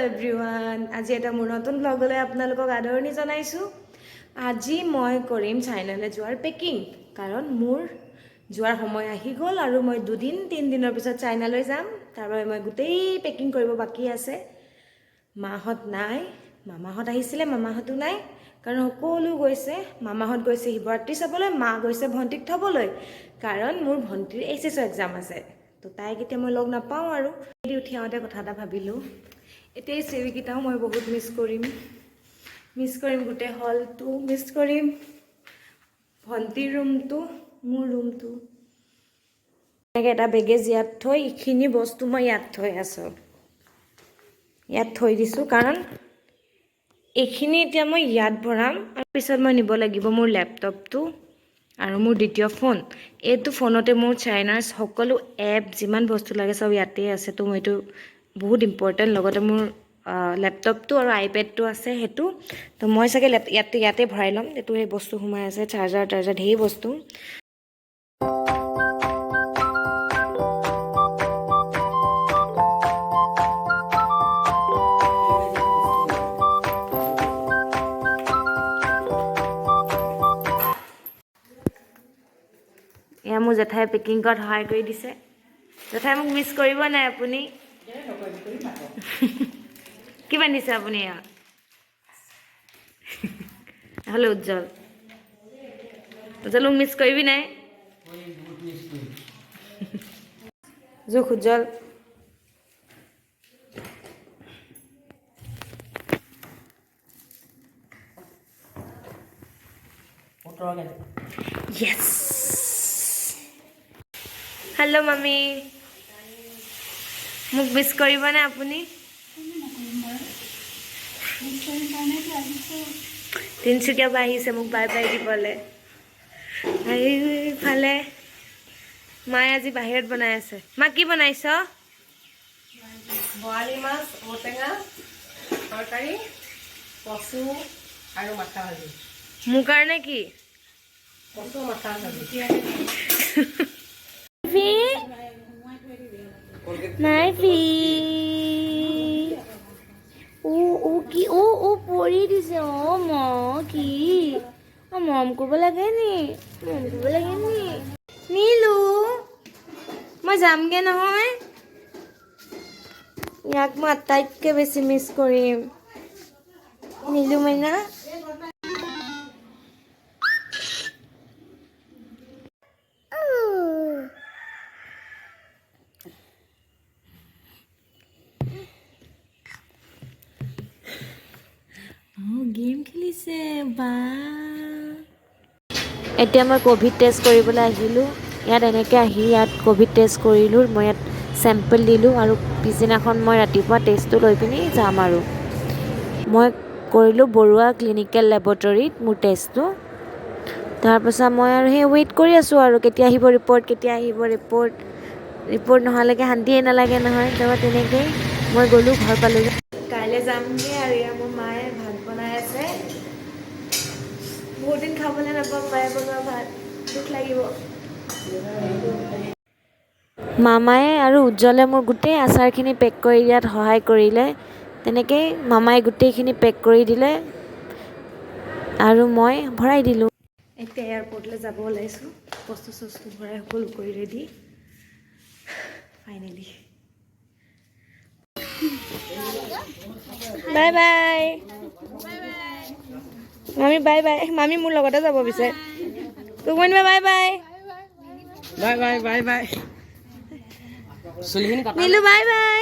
everyone আজি এটা মোৰ নতুন ব্লগলৈ আপোনালোকক আদৰণি জনাইছোঁ আজি মই কৰিম চাইনালৈ যোৱাৰ পেকিং কাৰণ মোৰ যোৱাৰ সময় আহি গ'ল আৰু মই 2-3 দিনৰ পিছত চাইনালৈ যাম তাৰ বাবে মই গোটেই পেকিং কৰিব বাকি আছে মাহত নাই মামাহত আহিছিলে মামাহতো নাই কাৰণ সকলো গৈছে মামাহত গৈছে শিৱৰাত্ৰি চাবলৈ মা গৈছে ভণ্টিক থবলৈ কাৰণ মোৰ ভণ্টিৰ এইচএছৰ এক্সাম আছে তো তাই কেতিয়া মই লগ নাপাওঁ আৰু উঠি আহোঁতে কথা এটা ভাবিলোঁ এতিয়া এই চিৰিকেইটাও মই বহুত মিছ কৰিম গোটেই হলটো মিছ কৰিম ভণ্টিৰ ৰুমটো মোৰ ৰুমটো এনেকৈ এটা বেগেজ ইয়াত থৈ এইখিনি বস্তু মই ইয়াত থৈ আছোঁ ইয়াত থৈ দিছোঁ কাৰণ এইখিনি এতিয়া মই ইয়াত ভৰাম আৰু পিছত মই নিব লাগিব মোৰ লেপটপটো আৰু মোৰ দ্বিতীয় ফোন এইটো ফোনতে মোৰ চাইনাৰ সকলো এপ যিমান বস্তু লাগে সব ইয়াতে আছে তো মইটো বহুত ইম্পৰ্টেণ্ট লগতে মোৰ লেপটপটো আৰু আইপেডটো আছে হেতু তো মই চাগে ইয়াতে ভৰাই ল'ম এইটো এই বস্তু সোমাই আছে চাৰ্জাৰ ঢেৰ বস্তু এয়া মোৰ জেঠাই পেকিং কৰাত সহায় কৰি দিছে জেঠাই মোক মিছ কৰিব নাই আপুনি কি বান্ধিছে আপুনি ইয়াত হেল্ল' উজ্জ্বল মোক মিছ কৰিবি নাই জোখ উজ্জ্বল য়েছ হেল্ল' মামি মোক মিছ কৰিবনে আপুনি তিনিচুকীয়াৰ পৰা আহিছে মোক বাই বাই দিবলৈ এইফালে মায়ে আজি বাহিৰত বনাই আছে মা কি বনাইছ বৰালি মাছ ঔটেঙা তৰকাৰী কচু আৰু মাথা ভাজি মোৰ কাৰণে কি কচু মাথা ভাজি নাই কি পৰি দিছে ম কি মৰম কৰিব লাগে নি নীলু মই যামগে নহয় ইয়াক মই আটাইতকৈ বেছি মিছ কৰিম নীলু মাইনা গেম খেলিছে বা এতিয়া মই ক'ভিড টেষ্ট কৰিবলৈ আহিলোঁ ইয়াত এনেকৈ আহি ইয়াত ক'ভিড টেষ্ট কৰিলোঁ মই ইয়াত চেম্পল দিলোঁ আৰু পিছদিনাখন মই ৰাতিপুৱা টেষ্টটো লৈ পিনি যাম আৰু মই কৰিলোঁ বৰুৱা ক্লিনিকেল লেবৰেটৰীত মোৰ টেষ্টটো তাৰপাছত মই আৰু সেই ৱেইট কৰি আছোঁ আৰু কেতিয়া আহিব ৰিপৰ্ট নহালৈকে শান্তিয়ে নালাগে নহয় তাৰপৰা তেনেকৈ মই গ'লোঁ ঘৰ পালোঁগৈ কাইলৈ যামগৈ আৰু ইয়াৰ মোৰ মায়ে ভাত বনাই আছে বহুত দিন খাবলৈ নাপাম মায়ে বনোৱা ভাত দুখ লাগিব মামায়ে আৰু উজ্জ্বলে মোৰ গোটেই আচাৰখিনি পেক কৰি দিয়াত সহায় কৰিলে তেনেকৈ মামায়ে গোটেইখিনি পেক কৰি দিলে আৰু মই ভৰাই দিলোঁ এতিয়া এয়াৰপৰ্টলৈ যাব ওলাইছোঁ বস্তু ভৰাই সকলো কৰি ৰেডি ফাইনেলি বাই বাই মামি বাই বাই মামি মোৰ লগতে যাব পিছে তোক মই bye bye Nilu bye bye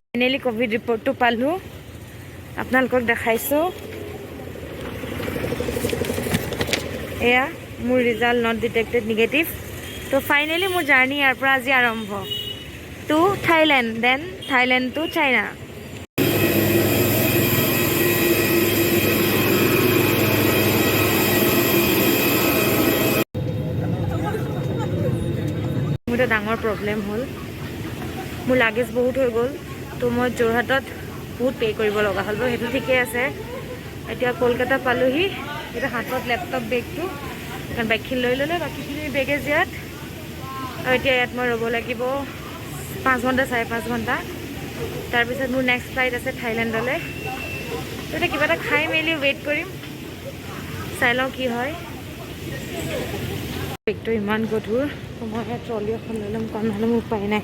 finally Covid ৰিপৰ্টটো পালোঁ আপোনালোকক দেখাইছোঁ এয়া মোৰ ৰিজাল্ট নট ডিটেক্টেড নিগেটিভ তো ফাইনেলি মোৰ জাৰ্ণি ইয়াৰ পৰা আজি আৰম্ভ to Thailand then Thailand to China মোৰ এটা ডাঙৰ প্ৰব্লেম হ'ল মোৰ লাগেজ বহুত হৈ গ'ল তো মই যোৰহাটত বহুত পে' কৰিব লগা হ'ল বাৰু সেইটো ঠিকে আছে এতিয়া কলকাতা পালোহি এতিয়া হাতত লেপটপ বেগটো কাৰণ বাইকখিনি লৈ ল'লে বাকীখিনি বেগেজ ইয়াত আৰু এতিয়া ইয়াত মই ৰ'ব লাগিব 5 ঘণ্টা 5.5 ঘণ্টা তাৰপিছত মোৰ নেক্সট ফ্লাইট আছে থাইলেণ্ডলৈ তেতিয়া কিবা এটা খাই মেলি ৱেইট কৰিম চাই লওঁ কি হয় বেগটো ইমান গধুৰ মই ট্ৰলি এখন লৈ ল'ম কাৰণ নহ'লে মোৰ উপায় নাই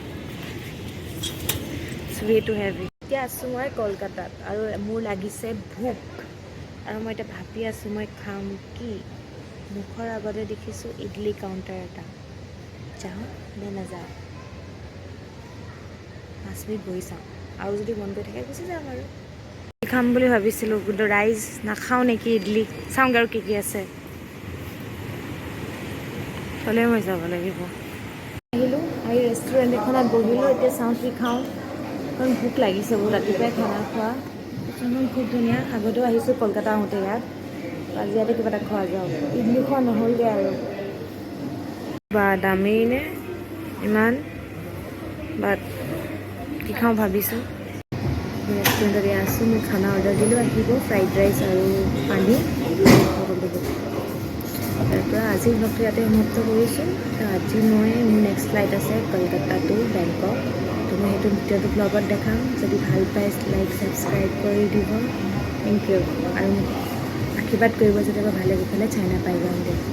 ৱেটো হেভি এতিয়া আছোঁ মই কলকাতাত আৰু মোৰ লাগিছে ভোক আৰু মই এতিয়া ভাবি আছোঁ মই খাম কি মুখৰ আগতে দেখিছোঁ ইডলি কাউণ্টাৰ এটা যাওঁ নে নাযাওঁ 5 মিনিট বহি চাওঁ আৰু যদি মন গৈ থাকে গুচি যাম আৰু খাম বুলি ভাবিছিলোঁ কিন্তু ৰাইচ নাখাওঁ নেকি ইডলি চাওঁগৈ আৰু কি আছে চলে মই যাব লাগিব আহিলোঁ আহি ৰেষ্টুৰেণ্ট এখনত বহিলোঁ এতিয়া চাওঁ কি খাওঁ কাৰণ ভোক লাগিছে বহুত ৰাতিপুৱাই খানা খোৱা কিছুমান খুব ধুনীয়া আগতেও আহিছোঁ কলকাতা আহোঁতে ইয়াত আজি ইয়াতে কিবা এটা খোৱা যাওঁ ইডলি খোৱা নহ'লগৈ আৰু বা দামেই নে ইমান বাট কি খাওঁ ভাবিছোঁ ৰেষ্টুৰেণ্টত আছোঁ মই খানা অৰ্ডাৰ দিলোঁ আহিব ফ্ৰাইড ৰাইচ আৰু পানী তাৰপৰা আজিৰ ব্লগটো ইয়াতে সমাপ্ত কৰিছোঁ আজি মই মোৰ নেক্সট ফ্লাইট আছে কলকাতা টু বেংকক তো মই সেইটো দ্বিতীয়টো ব্লগত দেখাম যদি ভাল পাই লাইক ছাবস্ক্ৰাইব কৰি দিব থেংক ইউ আৰু আশীৰ্বাদ কৰিব যাতে মই ভালে কুশলে চাইনা পাই যাওঁগৈ